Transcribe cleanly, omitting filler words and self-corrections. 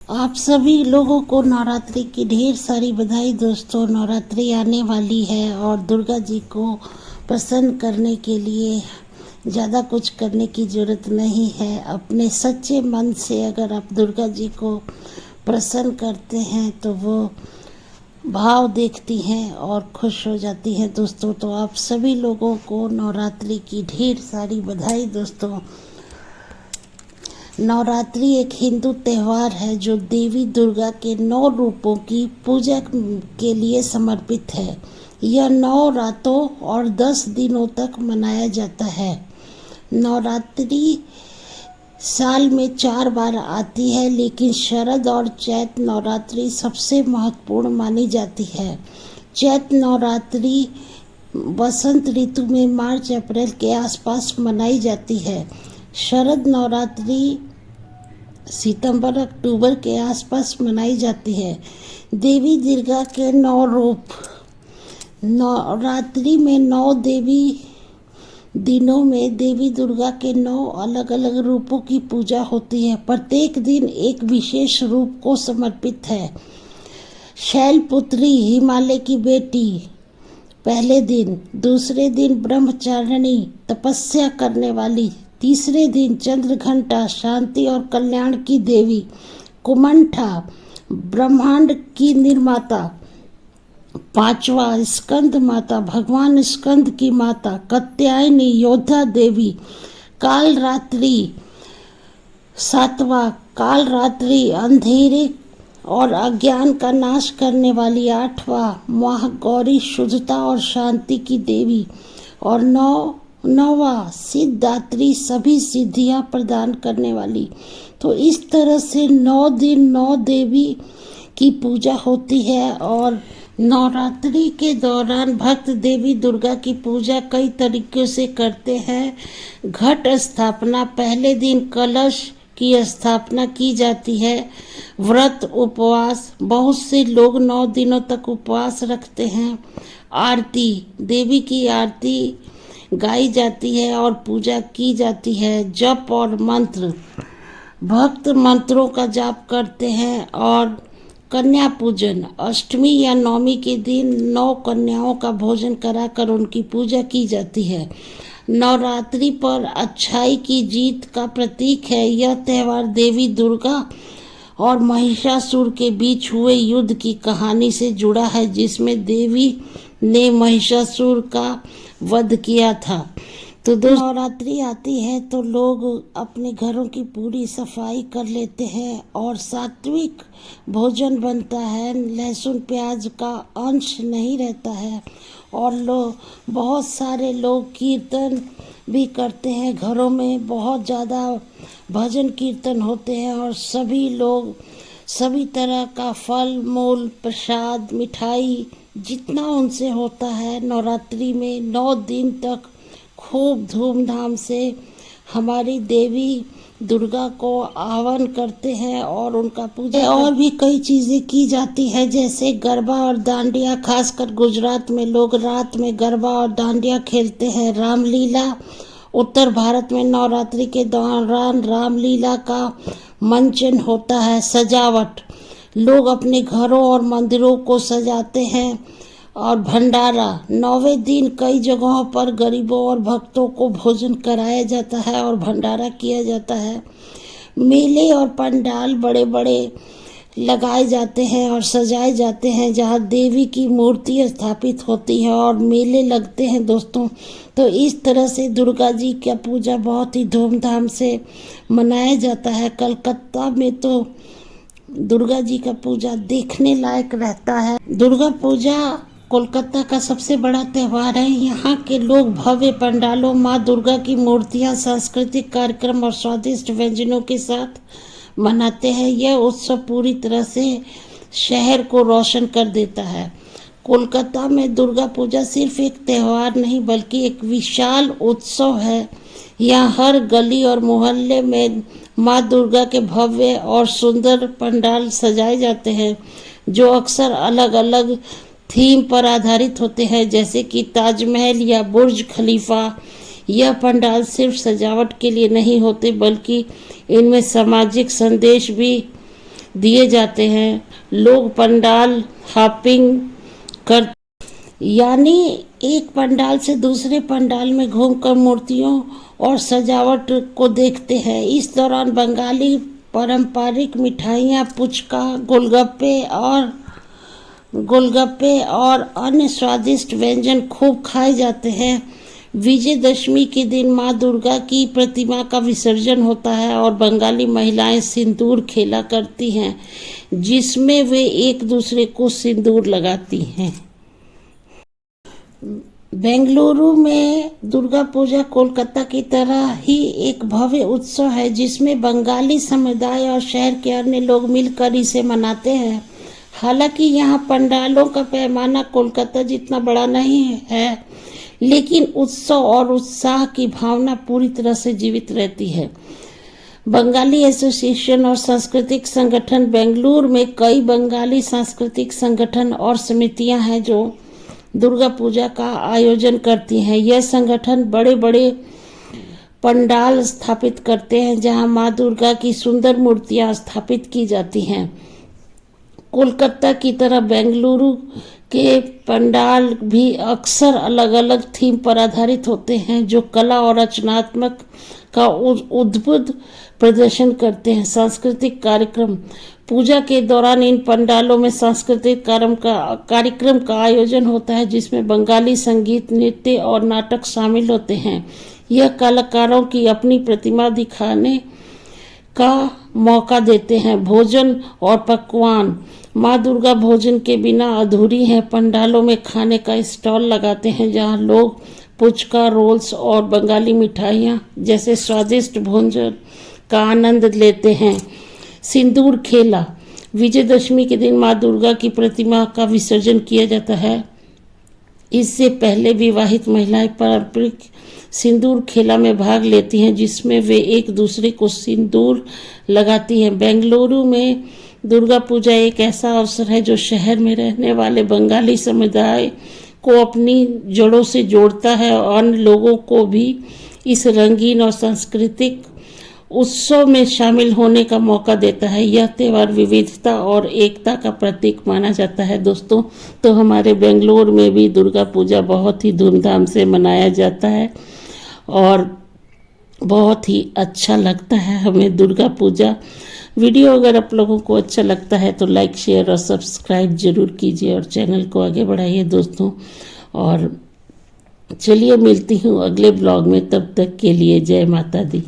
आप सभी लोगों को नवरात्रि की ढेर सारी बधाई दोस्तों। नवरात्रि आने वाली है और दुर्गा जी को प्रसन्न करने के लिए ज़्यादा कुछ करने की ज़रूरत नहीं है। अपने सच्चे मन से अगर आप दुर्गा जी को प्रसन्न करते हैं तो वो भाव देखती हैं और खुश हो जाती हैं दोस्तों। तो आप सभी लोगों को नवरात्रि की ढेर सारी बधाई दोस्तों। नवरात्रि एक हिंदू त्यौहार है जो देवी दुर्गा के 9 रूपों की पूजा के लिए समर्पित है। यह 9 रातों और 10 दिनों तक मनाया जाता है। नवरात्रि साल में 4 बार आती है, लेकिन शरद और चैत नवरात्रि सबसे महत्वपूर्ण मानी जाती है। चैत नवरात्रि वसंत ऋतु में मार्च अप्रैल के आसपास मनाई जाती है। शरद नवरात्रि सितंबर अक्टूबर के आसपास मनाई जाती है। देवी दुर्गा के 9 रूप। नवरात्रि में 9 देवी दिनों में देवी दुर्गा के 9 अलग अलग रूपों की पूजा होती है। प्रत्येक दिन एक विशेष रूप को समर्पित है। शैलपुत्री हिमालय की बेटी पहले दिन, दूसरे दिन ब्रह्मचारिणी तपस्या करने वाली, तीसरे दिन चंद्रघंटा शांति और कल्याण की देवी, कुमंठा ब्रह्मांड की निर्माता, पांचवा स्कंद माता भगवान स्कंद की माता, कात्यायनी योद्धा देवी, काल रात्रि सातवां, काल रात्रि अंधेरे और अज्ञान का नाश करने वाली, आठवां महागौरी शुद्धता और शांति की देवी, और नौवां सिद्धात्री सभी सिद्धियां प्रदान करने वाली। तो इस तरह से 9 दिन 9 देवी की पूजा होती है। और नवरात्रि के दौरान भक्त देवी दुर्गा की पूजा कई तरीक़ों से करते हैं। घट स्थापना, पहले दिन कलश की स्थापना की जाती है। व्रत उपवास, बहुत से लोग 9 दिनों तक उपवास रखते हैं। आरती, देवी की आरती गाई जाती है और पूजा की जाती है। जप और मंत्र, भक्त मंत्रों का जाप करते हैं। और कन्या पूजन, अष्टमी या नवमी के दिन 9 कन्याओं का भोजन कराकर उनकी पूजा की जाती है। नवरात्रि पर अच्छाई की जीत का प्रतीक है। यह त्यौहार देवी दुर्गा और महिषासुर के बीच हुए युद्ध की कहानी से जुड़ा है, जिसमें देवी ने महिषासुर का वध किया था। तो नवरात्रि आती है तो लोग अपने घरों की पूरी सफाई कर लेते हैं और सात्विक भोजन बनता है। लहसुन प्याज का अंश नहीं रहता है। और बहुत सारे लोग कीर्तन भी करते हैं। घरों में बहुत ज़्यादा भजन कीर्तन होते हैं और सभी लोग सभी तरह का फल मूल प्रसाद मिठाई जितना उनसे होता है नवरात्रि में 9 दिन तक खूब धूमधाम से हमारी देवी दुर्गा को आह्वान करते हैं और उनका पूजा और भी कई चीज़ें की जाती है, जैसे गरबा और डांडिया। खासकर गुजरात में लोग रात में गरबा और डांडिया खेलते हैं। रामलीला, उत्तर भारत में नवरात्रि के दौरान रामलीला का मंचन होता है। सजावट, लोग अपने घरों और मंदिरों को सजाते हैं। और भंडारा, 9वें दिन कई जगहों पर गरीबों और भक्तों को भोजन कराया जाता है और भंडारा किया जाता है। मेले और पंडाल बड़े बड़े लगाए जाते हैं और सजाए जाते हैं, जहां देवी की मूर्ति स्थापित होती है और मेले लगते हैं दोस्तों। तो इस तरह से दुर्गा जी का पूजा बहुत ही धूमधाम से मनाया जाता है। कलकत्ता में तो दुर्गा जी का पूजा देखने लायक रहता है। दुर्गा पूजा कोलकाता का सबसे बड़ा त्यौहार है। यहाँ के लोग भव्य पंडालों, माँ दुर्गा की मूर्तियाँ, सांस्कृतिक कार्यक्रम और स्वादिष्ट व्यंजनों के साथ मनाते हैं। यह उत्सव पूरी तरह से शहर को रोशन कर देता है। कोलकाता में दुर्गा पूजा सिर्फ एक त्यौहार नहीं बल्कि एक विशाल उत्सव है। यहाँ हर गली और मोहल्ले में माँ दुर्गा के भव्य और सुंदर पंडाल सजाए जाते हैं, जो अक्सर अलग अलग थीम पर आधारित होते हैं, जैसे कि ताजमहल या बुर्ज खलीफा। यह पंडाल सिर्फ सजावट के लिए नहीं होते बल्कि इनमें सामाजिक संदेश भी दिए जाते हैं। लोग पंडाल हॉपिंग कर यानी एक पंडाल से दूसरे पंडाल में घूमकर मूर्तियों और सजावट को देखते हैं। इस दौरान बंगाली पारंपरिक मिठाइयाँ, पुचका, गोलगप्पे और अन्य स्वादिष्ट व्यंजन खूब खाए जाते हैं। विजयदशमी के दिन माँ दुर्गा की प्रतिमा का विसर्जन होता है और बंगाली महिलाएं सिंदूर खेला करती हैं, जिसमें वे एक दूसरे को सिंदूर लगाती हैं। बेंगलुरु में दुर्गा पूजा कोलकाता की तरह ही एक भव्य उत्सव है, जिसमें बंगाली समुदाय और शहर के अन्य लोग मिलकर इसे मनाते हैं। हालांकि यहाँ पंडालों का पैमाना कोलकाता जितना बड़ा नहीं है, लेकिन उत्सव और उत्साह की भावना पूरी तरह से जीवित रहती है। बंगाली एसोसिएशन और सांस्कृतिक संगठन बेंगलुरु में कई बंगाली सांस्कृतिक संगठन और समितियां हैं जो दुर्गा पूजा का आयोजन करती हैं। यह संगठन बड़े बड़े पंडाल स्थापित करते हैं जहां मां दुर्गा की सुंदर मूर्तियां स्थापित की जाती हैं। कोलकाता की तरह बेंगलुरु के पंडाल भी अक्सर अलग अलग थीम पर आधारित होते हैं, जो कला और रचनात्मक का अद्भुत प्रदर्शन करते हैं। सांस्कृतिक कार्यक्रम पूजा के दौरान इन पंडालों में सांस्कृतिक कार्यक्रम का आयोजन होता है, जिसमें बंगाली संगीत, नृत्य और नाटक शामिल होते हैं। यह कलाकारों की अपनी प्रतिभा दिखाने का मौका देते हैं। भोजन और पकवान माँ दुर्गा भोजन के बिना अधूरी हैं। पंडालों में खाने का स्टॉल लगाते हैं जहां लोग पुचका, रोल्स और बंगाली मिठाइयाँ जैसे स्वादिष्ट भोजन का आनंद लेते हैं। सिंदूर खेला विजयदशमी के दिन माँ दुर्गा की प्रतिमा का विसर्जन किया जाता है। इससे पहले विवाहित महिलाएं पारंपरिक सिंदूर खेला में भाग लेती हैं, जिसमें वे एक दूसरे को सिंदूर लगाती हैं। बेंगलुरु में दुर्गा पूजा एक ऐसा अवसर है जो शहर में रहने वाले बंगाली समुदाय को अपनी जड़ों से जोड़ता है और अन्य लोगों को भी इस रंगीन और सांस्कृतिक उत्सव में शामिल होने का मौका देता है। यह त्यौहार विविधता और एकता का प्रतीक माना जाता है। दोस्तों, तो हमारे बेंगलुरु में भी दुर्गा पूजा बहुत ही धूमधाम से मनाया जाता है और बहुत ही अच्छा लगता है हमें दुर्गा पूजा। वीडियो अगर आप लोगों को अच्छा लगता है तो लाइक, शेयर और सब्सक्राइब जरूर कीजिए और चैनल को आगे बढ़ाइए दोस्तों। और चलिए मिलती हूँ अगले ब्लॉग में, तब तक के लिए जय माता दी।